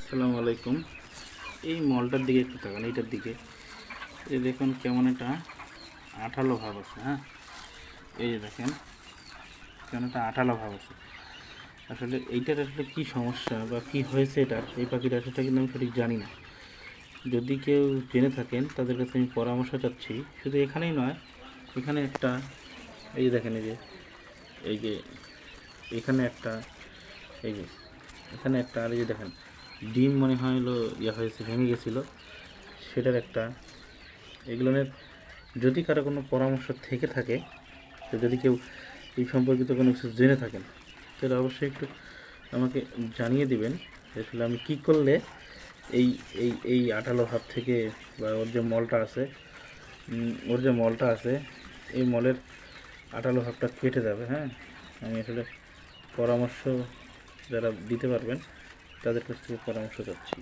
আসসালামু আলাইকুম। এই মলটার দিকে একটু তাকান, এইটার দিকে। এই দেখুন কেমন একটা আঠালো ভাব আছে। হ্যাঁ, এই যে দেখেন কেমন একটা আঠালো ভাব আছে। আসলে এইটার আসলে কী সমস্যা বা কী হয়েছে এটার, এই পাখিটার, সেটা কিন্তু আমি সঠিক জানি না। যদি কেউ জেনে থাকেন তাদের কাছে আমি পরামর্শ চাচ্ছি। শুধু এখানেই নয়, এখানে একটা, এই যে দেখেন, এই যে এখানে একটা, এই যে এখানে একটা, আর এই যে দেখেন ডিম মনে হয় হলো হয়েছে, ভেঙে গেছিলো, সেটার একটা। এগুলোর যদি কারো কোনো পরামর্শ থেকে থাকে, তো যদি কেউ এই সম্পর্কিত কোনো কিছু জেনে থাকেন, তাহলে অবশ্যই একটু আমাকে জানিয়ে দিবেন। আসলে আমি কী করলে এই এই এই আঠালো ভাব থেকে, বা ওর যে মলটা আছে, এই মলের আঠালো ভাবটা কেটে যাবে। হ্যাঁ, আমি আসলে পরামর্শ যারা দিতে পারবেন তাদের কাছ থেকে পরামর্শ চাচ্ছি।